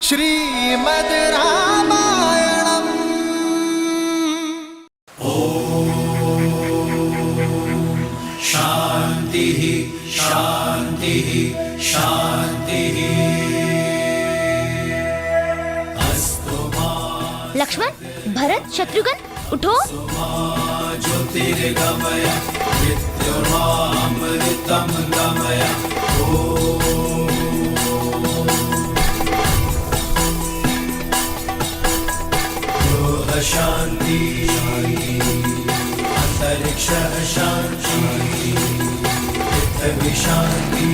श्रीमद् रामायणम्। शांति शांति शांति। लक्ष्मण, भरत, शत्रुघ्न, उठो। ज्योतिर्गमय विद्युमामृतं गमय। ओम शांति अंतरिक्ष शांति पृथ्वी शांति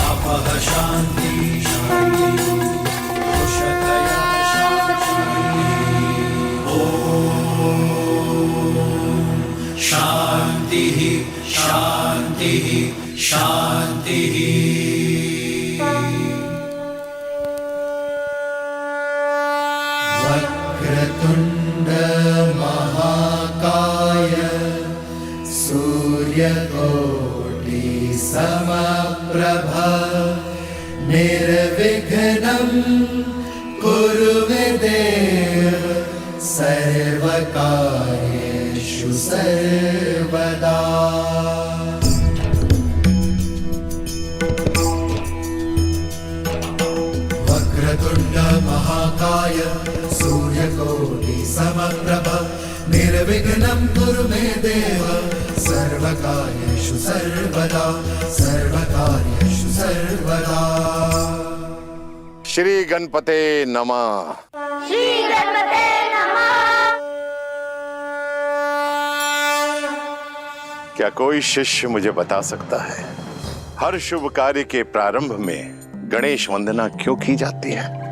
आपः शांति उषतयः शांति शांति शांति। वक्रतुंड महाकाय सूर्यकोटि समप्रभ निर्विघ्नं कुरु मे देव सर्वकार्येषु सर्वदा। वक्रतुंड महाकाय सूर्यकोटि समप्रभ निर्विघ्नं कुरु मे देव सर्वकार्येषु सर्वदा सर्वकार्येषु सर्वदा। श्री गणपते नमः। श्री गणपते नमः। क्या कोई शिष्य मुझे बता सकता है हर शुभ कार्य के प्रारंभ में गणेश वंदना क्यों की जाती है?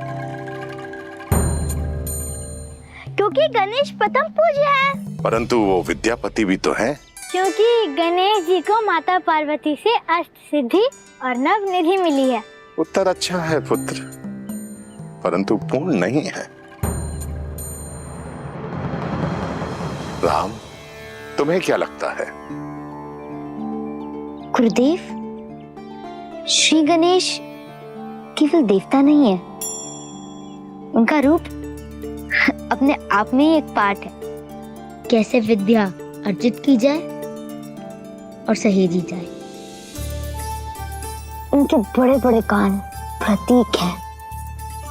क्योंकि गणेश प्रथम पूज्य है। परंतु वो विद्यापति भी तो हैं। क्योंकि गणेश जी को माता पार्वती से अष्ट सिद्धि और नव निधि मिली है। उत्तर अच्छा है पुत्र, परंतु पूर्ण नहीं है। राम, तुम्हें क्या लगता है? गुरुदेव, श्री गणेश केवल देवता नहीं है, उनका रूप अपने आप में ही एक पाठ है। कैसे विद्या अर्जित की जाए और सहेजी जाए। उनके बड़े बड़े कान प्रतीक है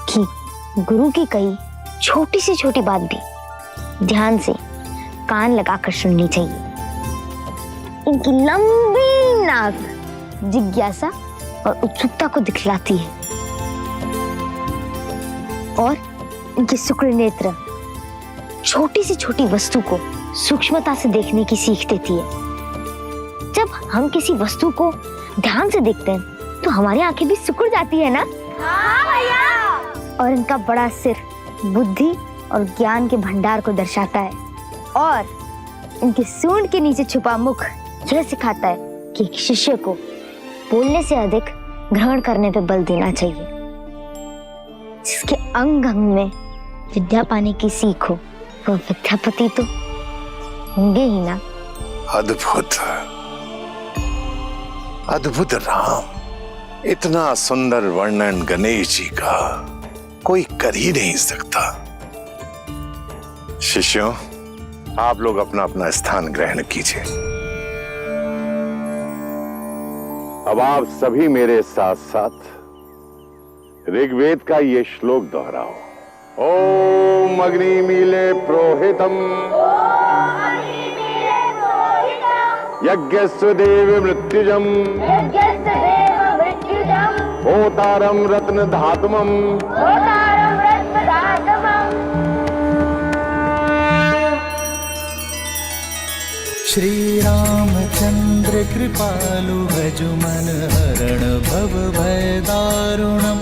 कि गुरु की कही छोटी से छोटी बात भी ध्यान से कान लगाकर सुननी चाहिए। इनकी लंबी नाक जिज्ञासा और उत्सुकता को दिखलाती है और इनके शुक्र नेत्र छोटी से छोटी वस्तु को सूक्ष्मता से देखने की सीख देती है। जब हम किसी वस्तु को ध्यान से देखते हैं तो हमारी आंखें भी सिकुड़ जाती है ना? हाँ भैया। और इनका बड़ा सिर बुद्धि और ज्ञान के भंडार को दर्शाता है और इनके सूंड के नीचे छुपा मुख यह सिखाता है कि एक शिष्य को बोलने से अधिक ग्रहण करने पे बल देना चाहिए। जिसके अंग अंग में विद्या पाने की सीख हो वो विद्यापति तो होंगे ही ना। अद्भुत अद्भुत राम, इतना सुंदर वर्णन गणेश जी का कोई कर ही नहीं सकता। शिष्यों, आप लोग अपना अपना स्थान ग्रहण कीजिए। अब आप सभी मेरे साथ साथ ऋग्वेद का ये श्लोक दोहराओ। ओम अग्निमीले प्रोहितम यज्ञस्य देव मृत्युजम होतारम रत्न धातुमम। श्री रामचंद्र कृपालु भजुमन हरण भव भय दारुणम।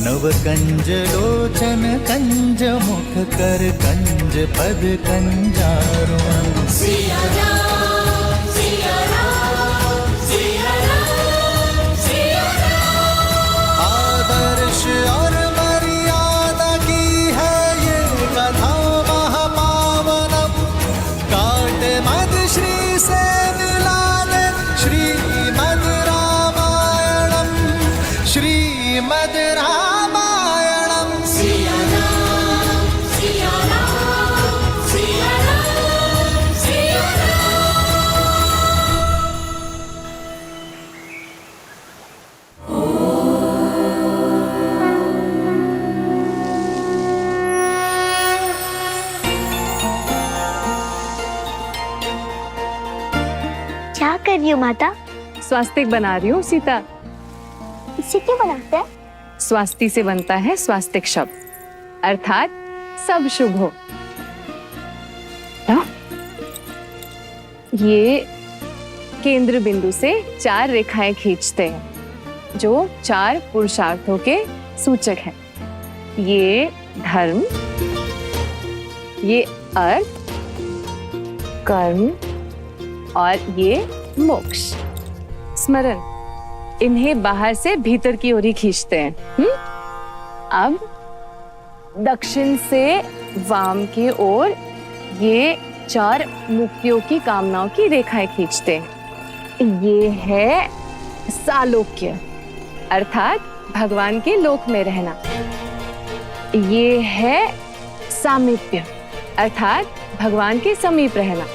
नव कंज लोचन कंज मुख कर कंज पद कंजारुणम। सिया राम सिया राम सिया राम सिया राम। आदर्श और मर्यादा की है ये कथा महापावनम। काट मद श्री से मिला ले श्रीमद् रामायणम। श्रीमद् रामायणम। कर रही हो माता? स्वास्तिक बना रही हूँ सीता। इसे क्यों बनाते हैं? स्वास्ति से बनता है स्वास्तिक शब्द, अर्थात सब शुभ हो। ये केंद्र बिंदु से 4 रेखाएं खींचते हैं जो 4 पुरुषार्थों के सूचक हैं। ये धर्म, ये अर्थ, कर्म और ये मोक्ष। स्मरण, इन्हें बाहर से भीतर की ओर ही खींचते हैं। अब दक्षिण से वाम की ओर ये 4 मुक्तियों की कामनाओं की रेखाएं खींचते हैं। ये है सालोक्य, अर्थात भगवान के लोक में रहना। ये है सामीप्य, अर्थात भगवान के समीप रहना।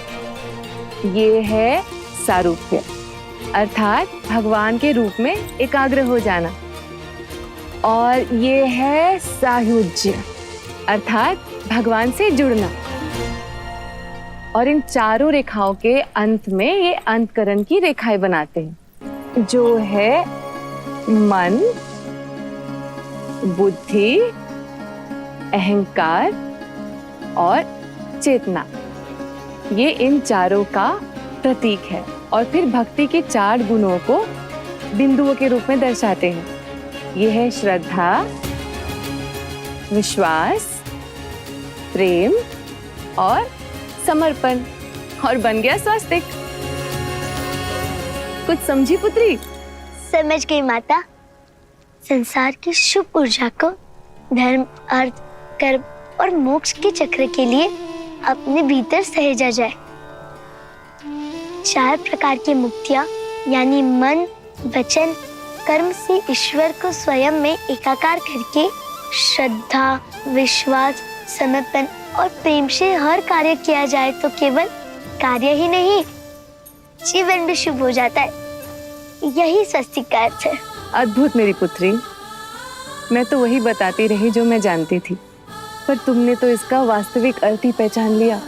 ये है सारूप्य, अर्थात भगवान के रूप में एकाग्र हो जाना। और ये है सायुज्य, अर्थात भगवान से जुड़ना। और इन चारों रेखाओं के अंत में ये अंतकरण की रेखाएं बनाते हैं, जो है मन, बुद्धि, अहंकार और चेतना। ये इन चारों का प्रतीक है और फिर भक्ति के 4 गुणों को बिंदुओं के रूप में दर्शाते हैं। ये है श्रद्धा, विश्वास, प्रेम और समर्पण। और बन गया स्वास्तिक। कुछ समझी पुत्री? समझ गई माता। संसार की शुभ ऊर्जा को धर्म, अर्थ, कर्म और मोक्ष के चक्र के लिए अपने भीतर सहेजा जाए। 4 प्रकार की मुक्तियां यानी मन, वचन, कर्म से ईश्वर को स्वयं में एकाकार करके श्रद्धा, विश्वास, समर्पण और प्रेम से हर कार्य किया जाए तो केवल कार्य ही नहीं, जीवन भी शुभ हो जाता है। यही स्वस्तिक का अर्थ है। अद्भुत मेरी पुत्री। मैं तो वही बताती रही जो मैं जानती थी, पर तुमने तो इसका वास्तविक अर्थ ही पहचान लिया।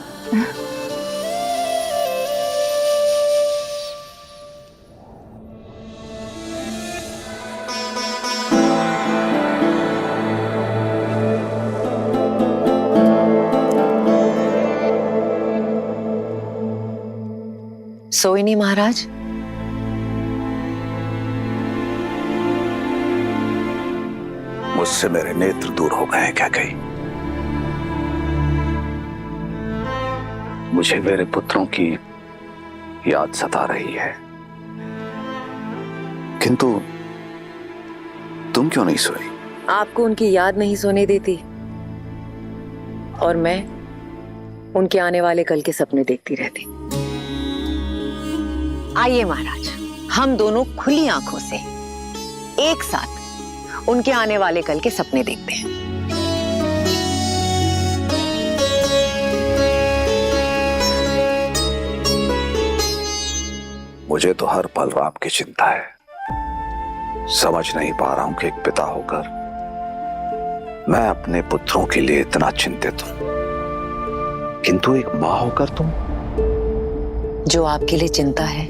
सोए नहीं महाराज? मुझसे मेरे नेत्र दूर हो गए हैं क्या कहीं? मुझे मेरे पुत्रों की याद सता रही है, किंतु तुम क्यों नहीं सोई? आपको उनकी याद नहीं सोने देती और मैं उनके आने वाले कल के सपने देखती रहती। आइए महाराज, हम दोनों खुली आंखों से एक साथ उनके आने वाले कल के सपने देखते हैं। मुझे तो हर पल राम की चिंता है। समझ नहीं पा रहा हूं कि एक पिता होकर मैं अपने पुत्रों के लिए इतना चिंतित हूं, किंतु एक मां होकर तुम। जो आपके लिए चिंता है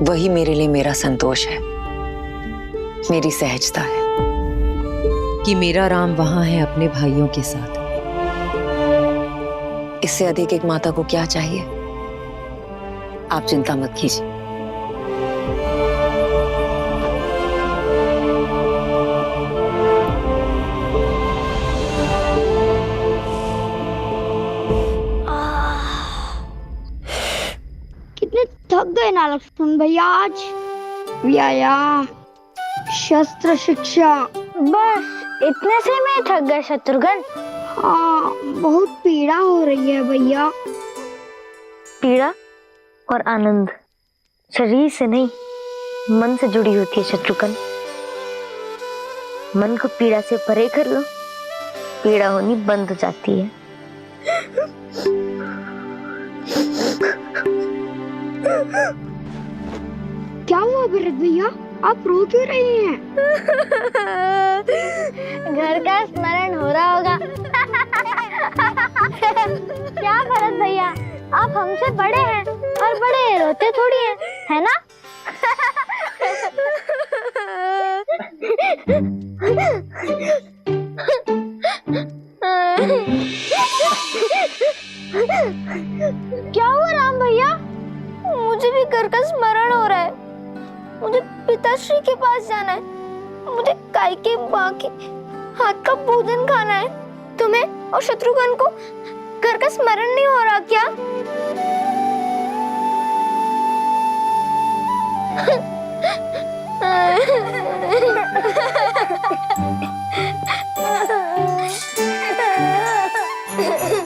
वही मेरे लिए मेरा संतोष है, मेरी सहजता है कि मेरा राम वहां है अपने भाइयों के साथ। इससे अधिक एक माता को क्या चाहिए? आप चिंता मत कीजिए। कितने थक गए ना लक्ष्मण भैया आज। व्यायाम, शस्त्र शिक्षा, बस इतने से मैं थक गए शत्रुघ्न। हाँ, बहुत पीड़ा हो रही है भैया। पीड़ा और आनंद शरीर से नहीं, मन से जुड़ी होती है शत्रुघ्न। मन को पीड़ा से परे कर लो, पीड़ा होनी बंद हो जाती है। क्या हुआ भरत भैया, आप रो क्यों रहे हैं? घर का स्मरण हो रहा होगा। क्या भरत भैया, आप हमसे बड़े हैं और बड़े रोते थोड़ी हैं, है ना? क्या हुआ राम भैया? मुझे भी घर का स्मरण हो रहा है। मुझे पिताश्री के पास जाना है। मुझे काई माँ के हाथ का भोजन खाना है। तुम्हें और शत्रुघ्न को घर का स्मरण नहीं हो रहा क्या?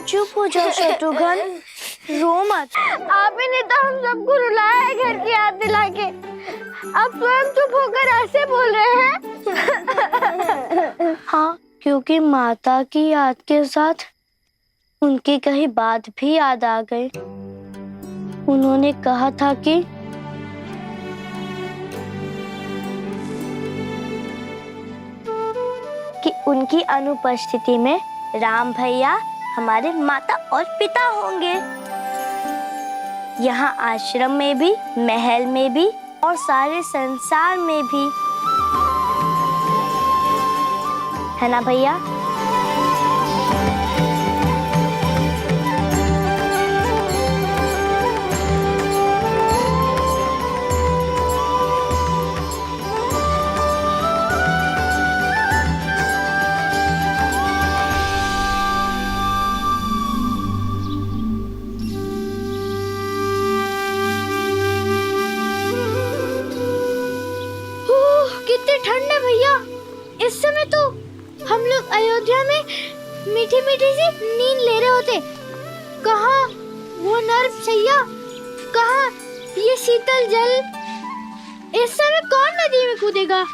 चुप हो जाओ शत्रुघ्न, रो मत। आप ही ने तो हम सबको रुलाया है घर की याद दिला के। आप स्वयं चुप होकर ऐसे बोल रहे हैं। हाँ, क्योंकि माता की याद के साथ उनकी कही बात भी याद आ गई। उन्होंने कहा था कि उनकी अनुपस्थिति में राम भैया हमारे माता और पिता होंगे। यहाँ आश्रम में भी, महल में भी और सारे संसार में भी, है ना भैया? ठंड है भैया। इस समय तो हम लोग अयोध्या में मीठी मीठी सी नींद ले रहे होते। कहाँ वो नर्म सैया, कहाँ ये शीतल जल। इस समय कौन नदी में कूदेगा?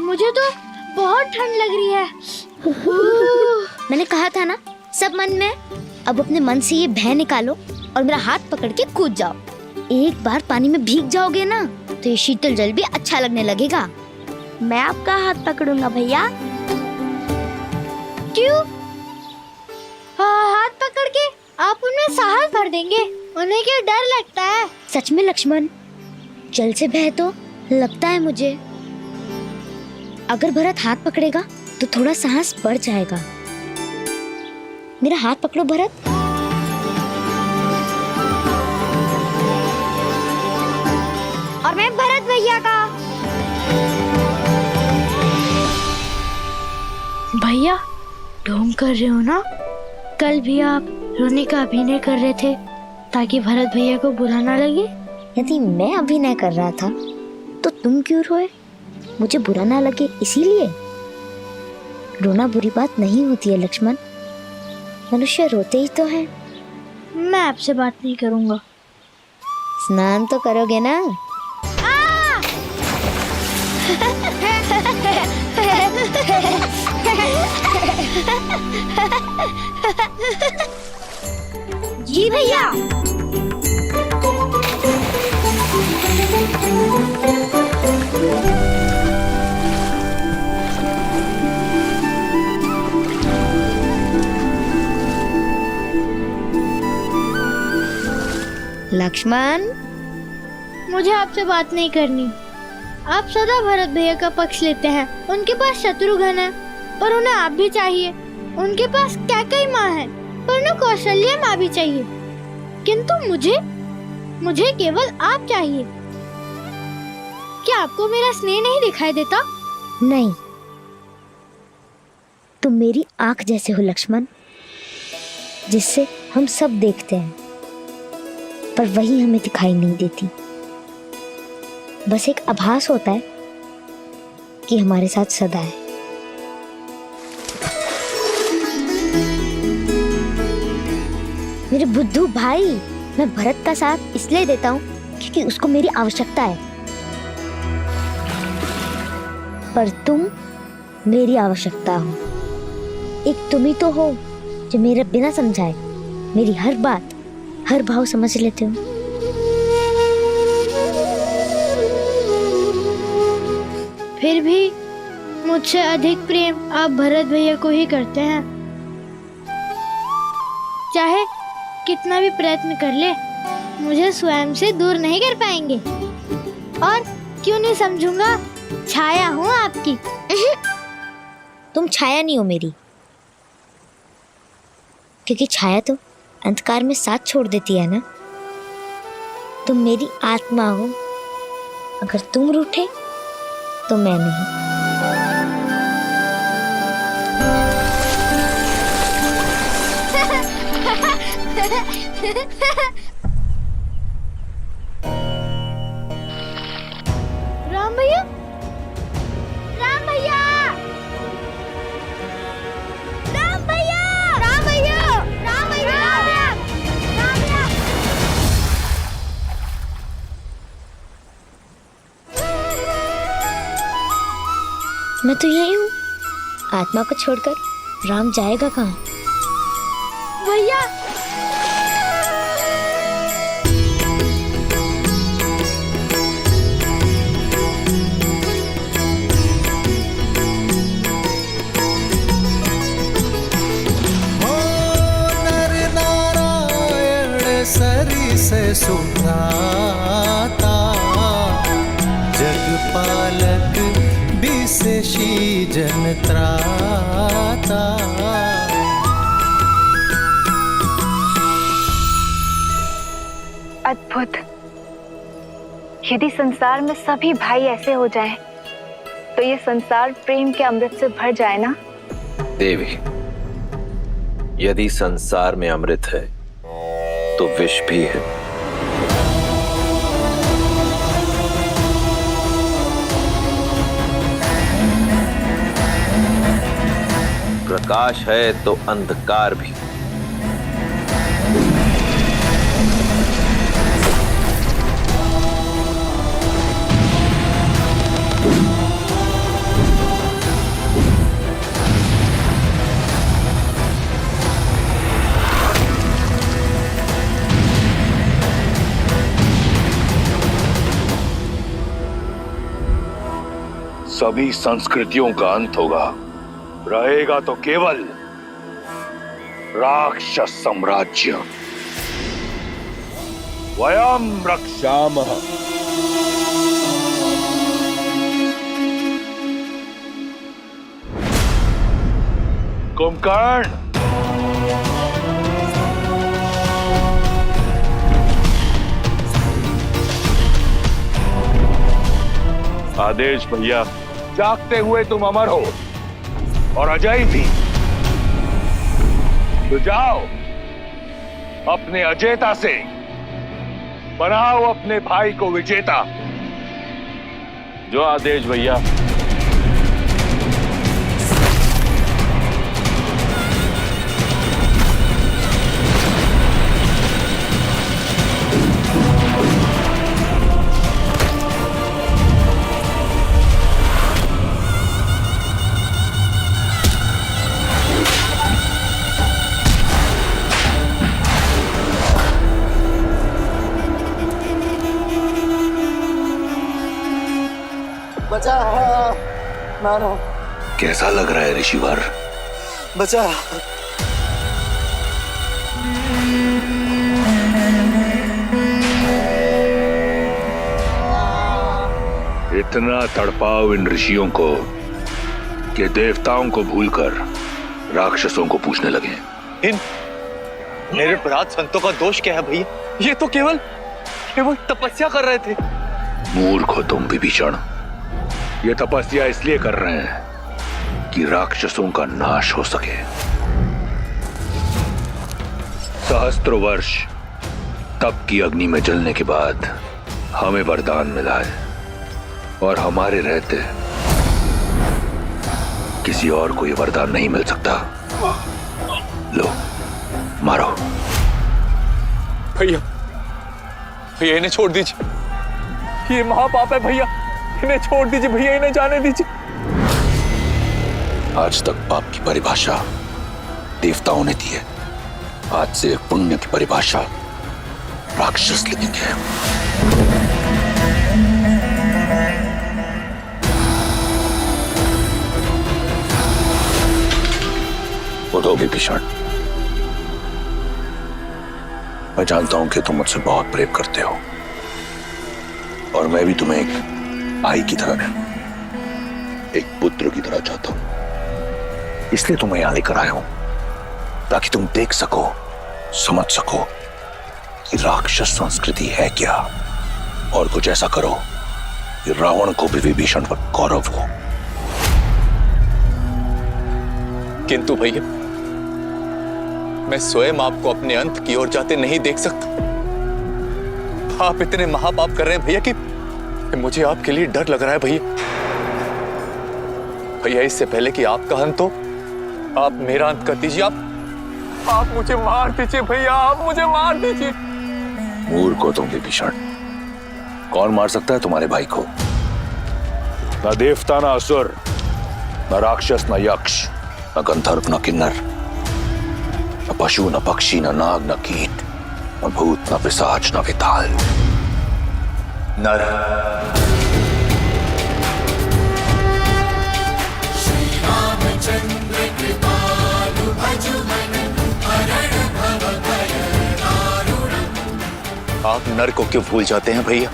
मुझे तो बहुत ठंड लग रही है। मैंने कहा था ना, सब मन में। अब अपने मन से ये भय निकालो और मेरा हाथ पकड़ के कूद जाओ। एक बार पानी में भीग जाओगे ना तो ये शीतल जल भी अच्छा लगने लगेगा। मैं आपका हाथ पकड़ूंगा भैया। क्यों? हाथ पकड़ के आप उनमें साहस भर देंगे? उन्हें क्या डर लगता है? सच में लक्ष्मण, जल से भय तो लगता है मुझे। अगर भरत हाथ पकड़ेगा तो थोड़ा साहस बढ़ जाएगा। मेरा हाथ पकड़ो भरत। और मैं भरत भैया का। भैया, ढोंग कर रहे हो ना? कल भी आप रोने का अभिनय कर रहे थे ताकि भरत भैया को बुरा ना लगे। यदि मैं अभिनय कर रहा था तो तुम क्यों रोए? मुझे बुरा ना लगे इसीलिए? रोना बुरी बात नहीं होती है लक्ष्मण, मनुष्य रोते ही तो हैं। मैं आपसे बात नहीं करूंगा। स्नान तो करोगे ना? जी भैया। लक्ष्मण, मुझे आपसे बात नहीं करनी। आप सदा भरत भैया का पक्ष लेते हैं। उनके पास शत्रुघ्न है पर उन्हें आप भी चाहिए। उनके पास कैकेयी माँ है पर उन्हें कौशल्या माँ भी चाहिए। किंतु मुझे केवल आप चाहिए। क्या आपको मेरा स्नेह नहीं दिखाई देता? नहीं, तुम मेरी आंख जैसे हो लक्ष्मण, जिससे हम सब देखते हैं पर वही हमें दिखाई नहीं देती। बस एक आभास होता है कि हमारे साथ सदा है। मेरे बुद्धू भाई, मैं भरत का साथ इसलिए देता हूँ क्योंकि उसको मेरी आवश्यकता है, पर तुम मेरी आवश्यकता हो। एक तुम ही तो हो जो मेरे बिना समझाए मेरी हर बात, हर भाव समझ लेते हो। फिर भी मुझसे अधिक प्रेम आप भरत भैया को ही करते हैं। चाहे कितना भी प्रयत्न कर ले, मुझे स्वयं से दूर नहीं कर पाएंगे। और क्यों नहीं समझूंगा, छाया हूँ आपकी। तुम छाया नहीं हो मेरी, क्योंकि छाया तो अंधकार में साथ छोड़ देती है ना। तुम मेरी आत्मा हो, अगर तुम रूठे तो मैं नहीं। राम भैया, राम भैया, राम भैया, राम भैया, राम भैया, राम भैया। मैं तो यही हूँ, आत्मा को छोड़कर राम जाएगा कहाँ? भैया, ओ नर नारायण सरी से सुभ्राता, जगपालक विशेषी जन त्राता। अद्भुत। यदि संसार में सभी भाई ऐसे हो जाएं, तो ये संसार प्रेम के अमृत से भर जाए ना। देवी, यदि संसार में अमृत है तो विष भी है। प्रकाश है तो अंधकार भी। सभी संस्कृतियों का अंत होगा, रहेगा तो केवल राक्षस साम्राज्य। वयम रक्षामः। कुंभकर्ण, आदेश भैया। जागते हुए तुम अमर हो और अजय भी। तो जाओ, अपने अजेता से बनाओ अपने भाई को विजेता। जो आदेश भैया। बचा, मारो। कैसा लग रहा है ऋषिवर? बचा। इतना तड़पाओ इन ऋषियों को कि देवताओं को भूलकर राक्षसों को पूछने लगे। इन मेरे अपराध संतों का दोष क्या है भैया? ये तो केवल तपस्या कर रहे थे। मूर्ख हो तुम विभीषण। ये तपस्या इसलिए कर रहे हैं कि राक्षसों का नाश हो सके। सहस्त्रों वर्ष तप की अग्नि में जलने के बाद हमें वरदान मिला है, और हमारे रहते किसी और को ये वरदान नहीं मिल सकता। लो, मारो। भैया, भैया इन्हें छोड़ दीजिए, ये महापाप है भैया, इन्हें छोड़ दीजिए भैया, इन्हें जाने दीजिए। आज तक पाप की परिभाषा देवताओं ने दी है, आज से पुण्य की परिभाषा राक्षस लिखेंगे। उठो विभीषण, मैं जानता हूं कि तुम मुझसे बहुत प्रेम करते हो और मैं भी तुम्हें एक भाई की तरह नहीं, एक पुत्र की तरह चाहता हूं। इसलिए तुम्हें यहां लेकर आया हूं ताकि तुम देख सको, समझ सको कि राक्षस संस्कृति है क्या, और कुछ ऐसा करो कि रावण को भी विभीषण पर गौरव हो। किंतु भैया, मैं स्वयं आपको अपने अंत की ओर जाते नहीं देख सकता। आप इतने महापाप कर रहे हैं भैया कि मुझे आपके लिए डर लग रहा है भैया। भैया, इससे पहले कि आपका अंत हो, आप मेरा अंत कर दीजिए। आप मुझे मार दीजिए भैया, आप मुझे मार दीजिए। मूर्ख हो तुम विभीषण। कौन मार सकता है तुम्हारे भाई को? न देवता, न असुर, न राक्षस, न यक्ष, न गंधर्व, न किन्नर, न पशु, न पक्षी, न नाग, न कीट, न भूत, न पिशाच, न विताल, नर। आप नर को क्यों भूल जाते हैं भैया?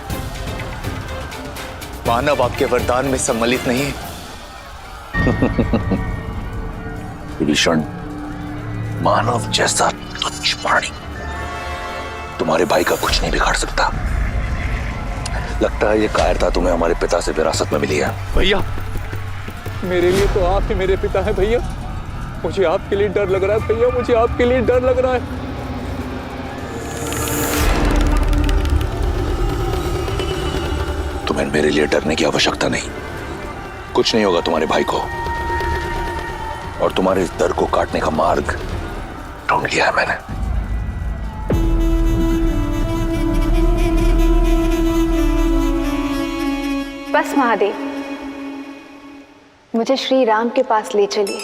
मानव आपके वरदान में सम्मिलित नहीं है। विभीषण, मानव जैसा तुच्छ प्राणी तुम्हारे भाई का कुछ नहीं बिगाड़ सकता। लगता है ये कायरता तुम्हें हमारे पिता से विरासत में मिली है। भैया, मेरे लिए तो आप ही मेरे पिता हैं भैया। मुझे आपके लिए डर लग रहा है भैया, मुझे आपके लिए डर लग रहा है। तुम्हें मेरे लिए डरने की आवश्यकता नहीं। कुछ नहीं होगा तुम्हारे भाई को, और तुम्हारे इस डर को काटने का मार्ग ढूंढ लिया है मैंने। बस महादेव, मुझे श्री राम के पास ले चलिए।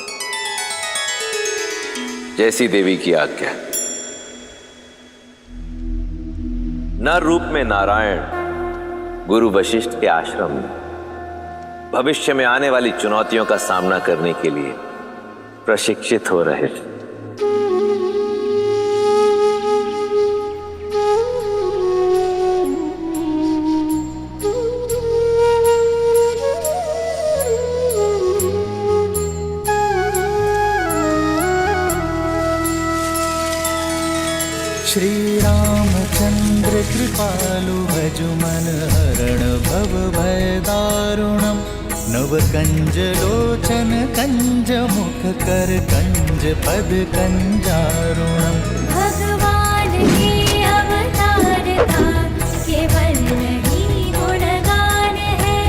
जैसी देवी की आज्ञा। नर रूप में नारायण गुरु वशिष्ठ के आश्रम में भविष्य में आने वाली चुनौतियों का सामना करने के लिए प्रशिक्षित हो रहे थे। श्री रामचंद्र कृपालु भजु मन हरण भव भय दारुणम नव कंज लोचन कंज मुख कर कंज पद कंजारुणम। भगवान के अवतार का केवल नहीं गुणगान है,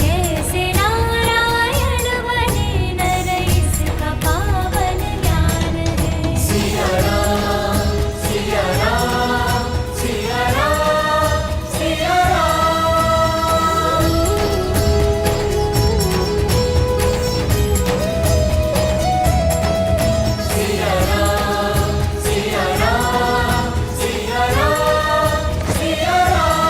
कैसे नारायण बने नर इसका पावन ज्ञान है। सिया राम, सिया राम, सिया राम, सिया राम। सिया राम, सिया राम, सिया राम, सिया राम।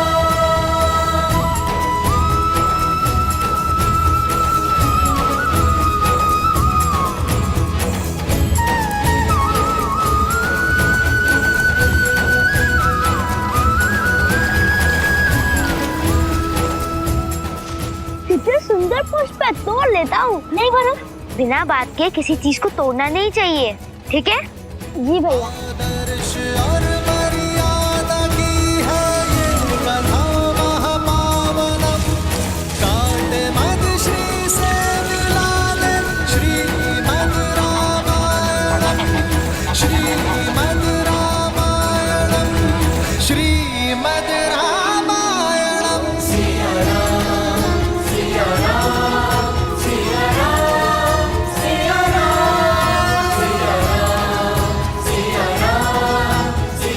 कितने सुंदर पुष्प है, तोड़ लेता हूँ। नहीं भरत, बिना बात के किसी चीज को तोड़ना नहीं चाहिए, ठीक है? जी भैया। आदर्श और मर्यादा की है ये कथा महापावनम। काट मद श्री से मिला ले श्रीमद् रामायणम, श्रीमद् रामायणम, श्रीमद् रामायणम। सिया राम, सिया राम, सिया राम, सिया राम, सिया राम, सिया राम, सिया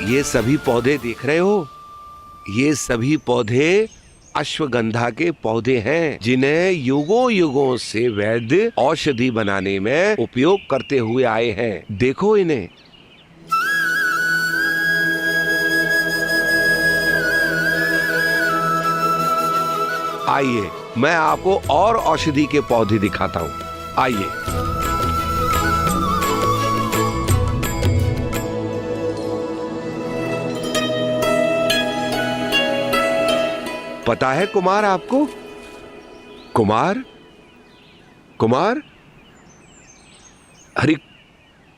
ये सभी पौधे देख रहे हो? ये सभी पौधे अश्वगंधा के पौधे हैं, जिन्हें युगों युगों से वैद्य औषधि बनाने में उपयोग करते हुए आए हैं। देखो इन्हें। आइए, मैं आपको और औषधि के पौधे दिखाता हूँ। आइए। पता है कुमार आपको? कुमार? कुमार? अरे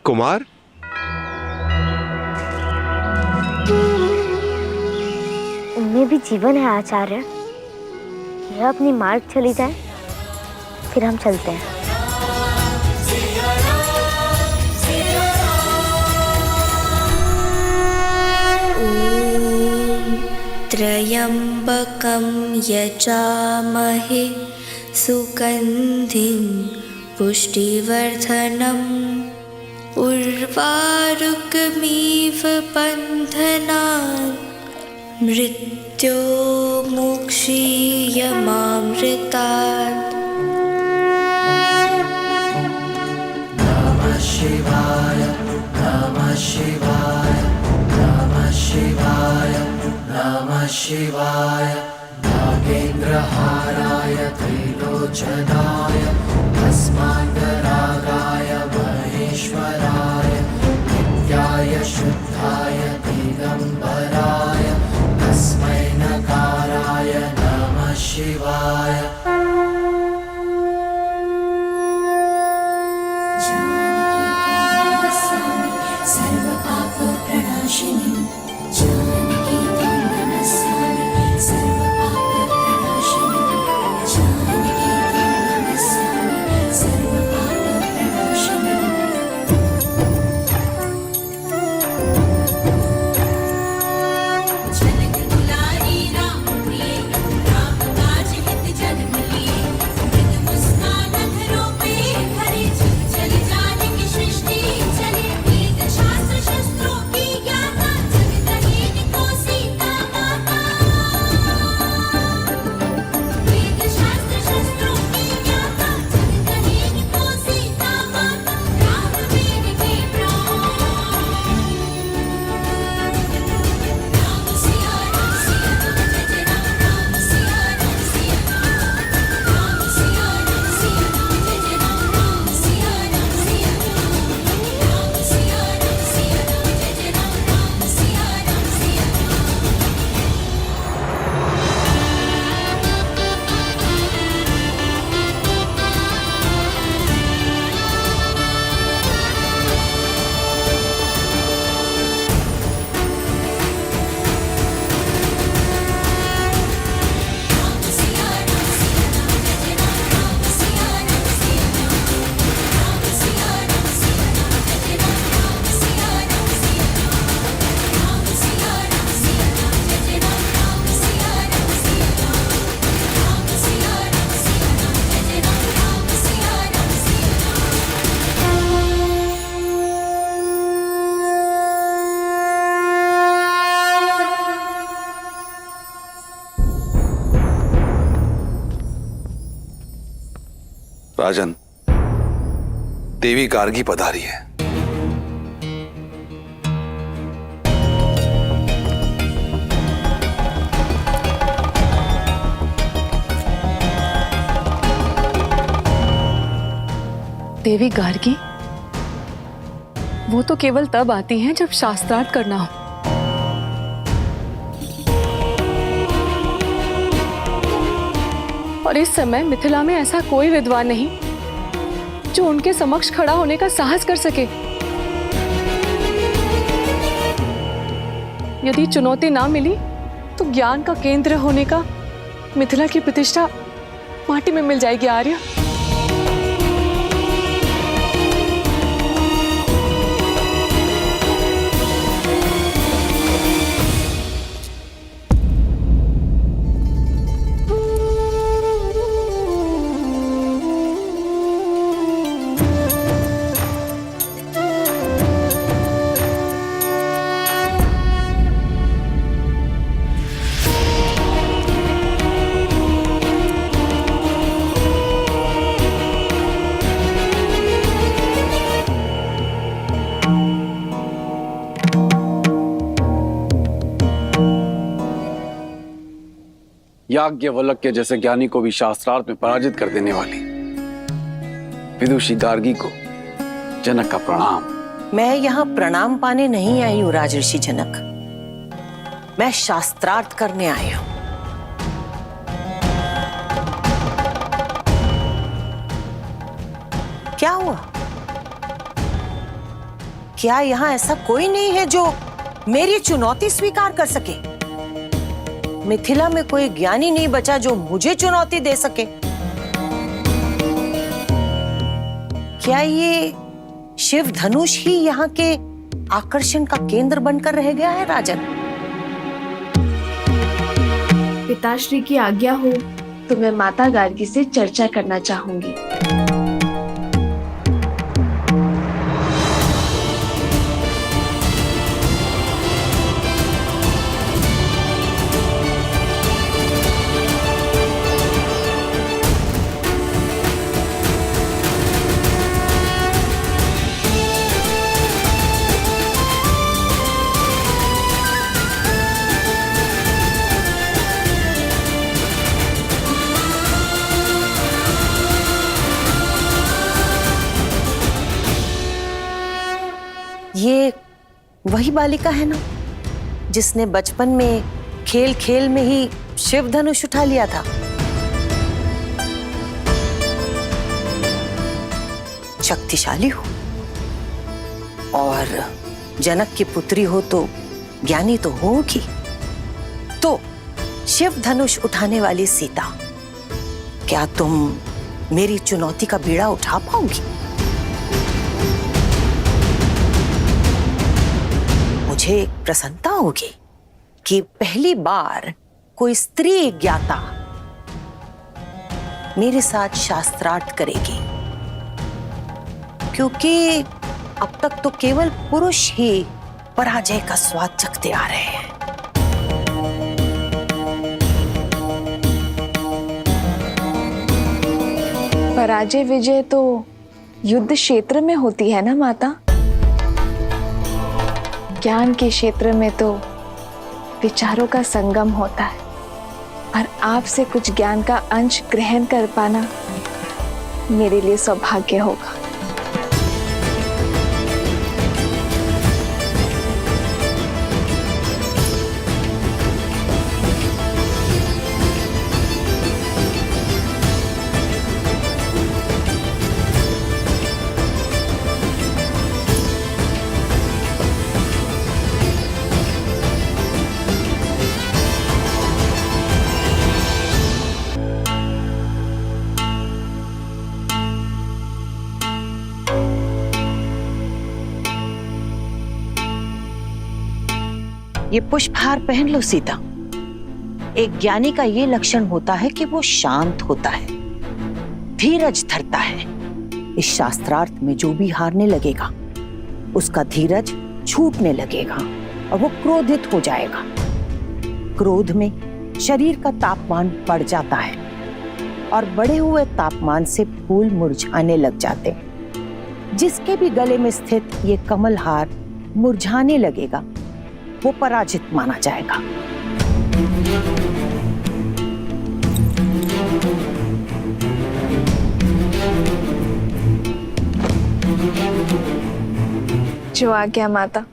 कुमार? उनमें भी जीवन है आचार्य। यह अपनी मार्ग चली जाए, फिर हम चलते हैं। त्र्यम्बकं यजामहे सुगन्धिं पुष्टिवर्धनम् उर्वारुकमिव बन्धनान् मृत्योर्मुक्षीयमामृतात्। नमः शिवाय, नमः शिवाय, नमः शिवाय, नमः शिवाय। नागेन्द्रहाराय त्रिलोचनाय भस्माङ्गरागाय महेश्वराय नित्याय शुद्धाय दिगम्बराय तस्मै नकाराय नमः शिवाय। सर्वपापप्रणाशिनी जानकी त्वं नमस्यामि। सर्वपापप्रणाशिनी जानकी त्वं नमस्यामि। सर्वपापप्रणाशिनी जनक दुलारी राम प्रिय राम काज हित जन मिलिए। मृद मुस्कान अधरों पे भरे चल जानकी सृष्टि चले। वेद शास्त्र शस्त्रों की ज्ञाता जगदहीन को सीता माता। वेद शास्त्र शस्त्रों की ज्ञाता जगदहीन को सीता माता। राम वीर के प्राण राम सिया राम सिया राम जय जय राम। राम सिया राम सिया राम सिया राम सिया राम जय जय राम। राम सिया राम सिया राम सिया राम सिया राम जय जय राम। राम सिया राम सिया राजन, देवी गार्गी पधारी है। देवी गार्गी? वो तो केवल तब आती हैं जब शास्त्रार्थ करना हो। और इस समय मिथिला में ऐसा कोई विद्वान नहीं जो उनके समक्ष खड़ा होने का साहस कर सके। यदि चुनौती ना मिली तो ज्ञान का केंद्र होने का मिथिला की प्रतिष्ठा माटी में मिल जाएगी। आर्य, याज्ञवल्क्य के जैसे ज्ञानी को भी शास्त्रार्थ में पराजित कर देने वाली विदुषी गार्गी को जनक का प्रणाम। मैं यहाँ प्रणाम पाने नहीं आई हूँ राजर्षि जनक, मैं शास्त्रार्थ करने आई हूँ। क्या हुआ? क्या यहाँ ऐसा कोई नहीं है जो मेरी चुनौती स्वीकार कर सके? मिथिला में कोई ज्ञानी नहीं बचा जो मुझे चुनौती दे सके। क्या ये शिव धनुष ही यहाँ के आकर्षण का केंद्र बनकर रह गया है राजन? पिताश्री की आज्ञा हो तो मैं माता गार्गी से चर्चा करना चाहूंगी। ये वही बालिका है ना जिसने बचपन में खेल खेल में ही शिव धनुष उठा लिया था? शक्तिशाली हो और जनक की पुत्री हो तो ज्ञानी तो होगी। तो शिव धनुष उठाने वाली सीता, क्या तुम मेरी चुनौती का बीड़ा उठा पाओगी? मुझे प्रसन्नता होगी कि पहली बार कोई स्त्री ज्ञाता मेरे साथ शास्त्रार्थ करेगी, क्योंकि अब तक तो केवल पुरुष ही पराजय का स्वाद चखते आ रहे हैं। पराजय विजय तो युद्ध क्षेत्र में होती है ना माता, ज्ञान के क्षेत्र में तो विचारों का संगम होता है और आपसे कुछ ज्ञान का अंश ग्रहण कर पाना मेरे लिए सौभाग्य होगा। ये पुष्पहार पहन लो सीता। एक ज्ञानी का ये लक्षण होता है कि वो शांत होता है, धीरज धरता है। इस शास्त्रार्थ में जो भी हारने लगेगा उसका धीरज छूटने लगेगा और वो क्रोधित हो जाएगा। क्रोध में शरीर का तापमान बढ़ जाता है और बढ़े हुए तापमान से फूल मुरझाने लग जाते हैं। जिसके भी गले में स्थित ये कमल हार मुरझाने लगेगा वो पराजित माना जाएगा। जो आज्ञा माता,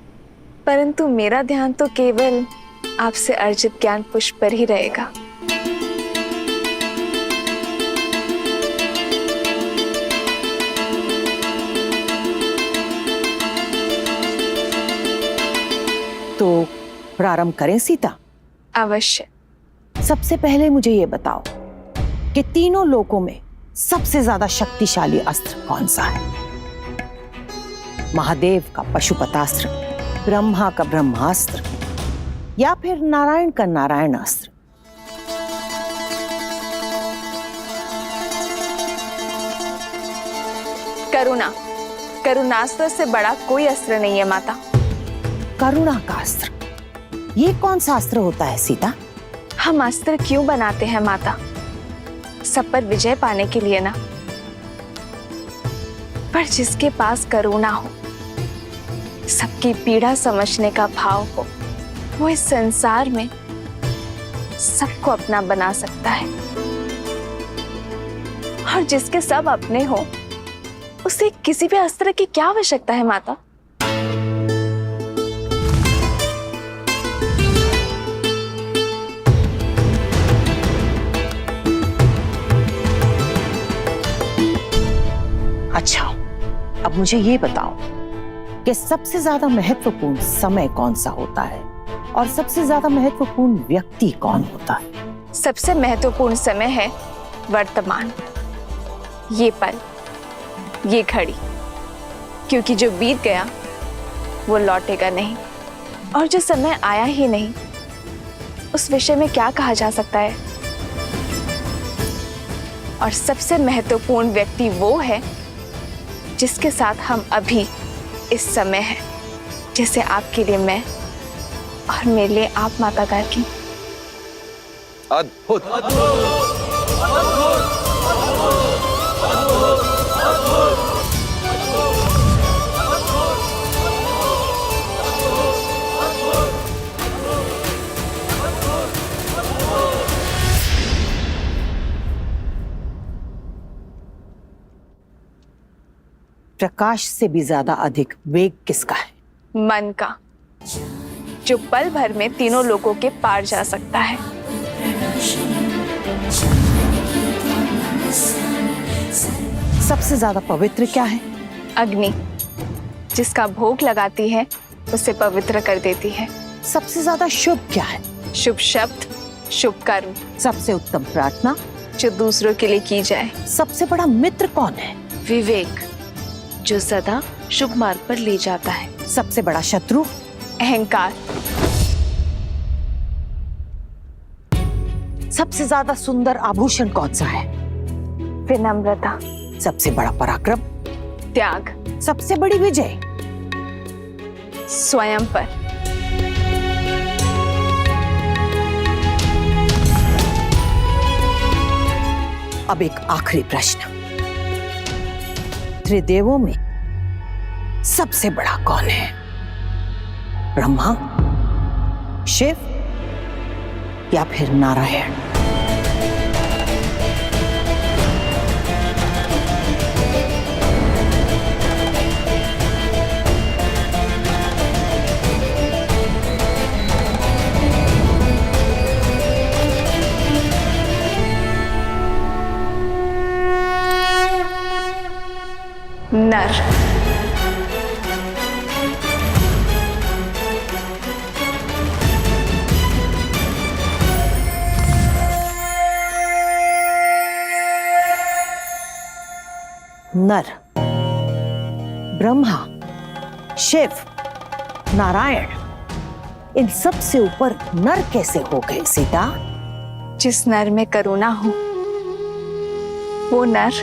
परंतु मेरा ध्यान तो केवल आपसे अर्जित ज्ञान पुष्प पर ही रहेगा। तो प्रारंभ करें सीता? अवश्य। सबसे पहले मुझे ये बताओ कि तीनों लोकों में सबसे ज्यादा शक्तिशाली अस्त्र कौन सा है? महादेव का पशुपतास्त्र, ब्रह्मा का ब्रह्मास्त्र या फिर नारायण का नारायणास्त्र? करुणास्त्र से बड़ा कोई अस्त्र नहीं है माता। करुणा का अस्त्र, ये कौन सा अस्त्र होता है सीता? हम अस्त्र क्यों बनाते हैं माता? सब पर विजय पाने के लिए ना। पर जिसके पास करुणा हो, सबकी पीड़ा समझने का भाव हो, वो इस संसार में सबको अपना बना सकता है, और जिसके सब अपने हो उसे किसी भी अस्त्र की क्या आवश्यकता है माता? अच्छा, अब मुझे ये बताओ कि सबसे ज्यादा महत्वपूर्ण समय कौन सा होता है और सबसे ज्यादा महत्वपूर्ण व्यक्ति कौन होता है? सबसे महत्वपूर्ण समय है वर्तमान, ये पल, ये घड़ी, क्योंकि जो बीत गया वो लौटेगा नहीं, और जो समय आया ही नहीं उस विषय में क्या कहा जा सकता है। और सबसे महत्वपूर्ण व्यक्ति वो है जिसके साथ हम अभी इस समय हैं, जैसे आपके लिए मैं और मेरे लिए आप, माता गार्गी। अद्भुत। प्रकाश से भी ज्यादा अधिक वेग किसका है? मन का, जो पल भर में तीनों लोगों के पार जा सकता है। सबसे ज्यादा पवित्र क्या है? अग्नि, जिसका भोग लगाती है उसे पवित्र कर देती है। सबसे ज्यादा शुभ क्या है? शुभ शब्द, शुभ कर्म। सबसे उत्तम प्रार्थना, जो दूसरों के लिए की जाए। सबसे बड़ा मित्र कौन है? विवेक, जो सदा शुभ मार्ग पर ले जाता है। सबसे बड़ा शत्रु? अहंकार। सबसे ज्यादा सुंदर आभूषण कौन सा है? विनम्रता। सबसे बड़ा पराक्रम? त्याग। सबसे बड़ी विजय? स्वयं पर। अब एक आखिरी प्रश्न, त्रिदेवों में सबसे बड़ा कौन है? ब्रह्मा, शिव या फिर नारायण? नर। नर, ब्रह्मा, शिव, नारायण, इन सब से ऊपर नर कैसे हो गए सीता? जिस नर में करुणा हो वो नर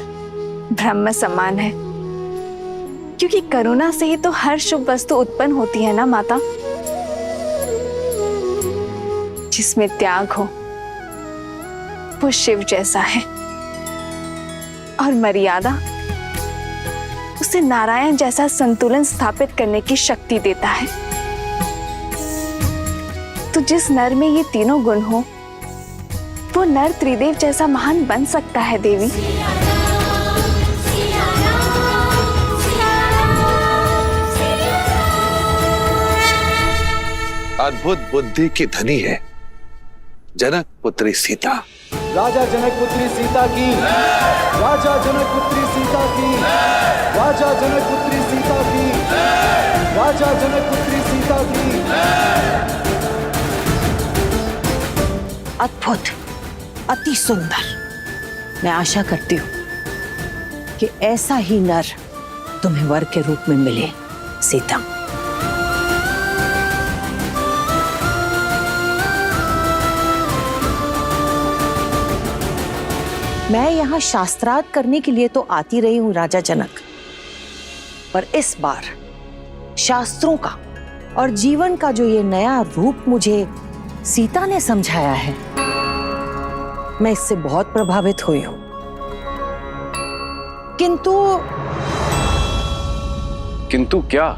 ब्रह्म समान है, क्योंकि करुणा से ही तो हर शुभ वस्तु उत्पन्न होती है ना माता। जिसमें त्याग हो वो शिव जैसा है, और मर्यादा उसे नारायण जैसा संतुलन स्थापित करने की शक्ति देता है। तो जिस नर में ये तीनों गुण हो वो नर त्रिदेव जैसा महान बन सकता है देवी। अद्भुत बुद्धि की धनी है जनक पुत्री सीता। राजा जनक पुत्री सीता की, राजा जनक पुत्री सीता की, राजा जनक पुत्री सीता की, राजा जनक पुत्री सीता की। अद्भुत, अति सुंदर। मैं आशा करती हूँ कि ऐसा ही नर तुम्हें वर के रूप में मिले सीता। मैं यहाँ शास्त्रार्थ करने के लिए तो आती रही हूँ राजा जनक, पर इस बार शास्त्रों का और जीवन का जो ये नया रूप मुझे सीता ने समझाया है, मैं इससे बहुत प्रभावित हुई हूं। किंतु क्या?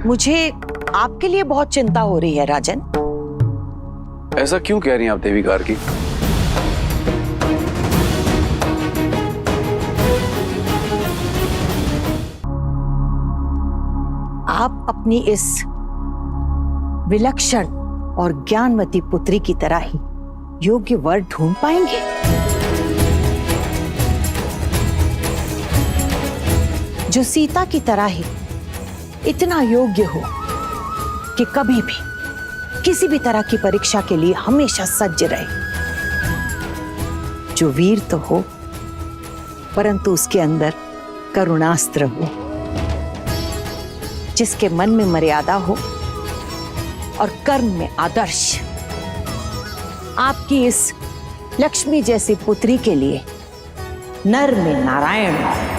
मुझे आपके लिए बहुत चिंता हो रही है राजन। ऐसा क्यों कह रही हैं आप देवी गार्गी? आप अपनी इस विलक्षण और ज्ञानवती पुत्री की तरह ही योग्य वर ढूंढ पाएंगे? जो सीता की तरह ही इतना योग्य हो कि कभी भी किसी भी तरह की परीक्षा के लिए हमेशा सज्ज रहे। जो वीर तो हो परंतु उसके अंदर करुणास्त्र हो, जिसके मन में मर्यादा हो और कर्म में आदर्श। आपकी इस लक्ष्मी जैसी पुत्री के लिए नर में नारायण हो।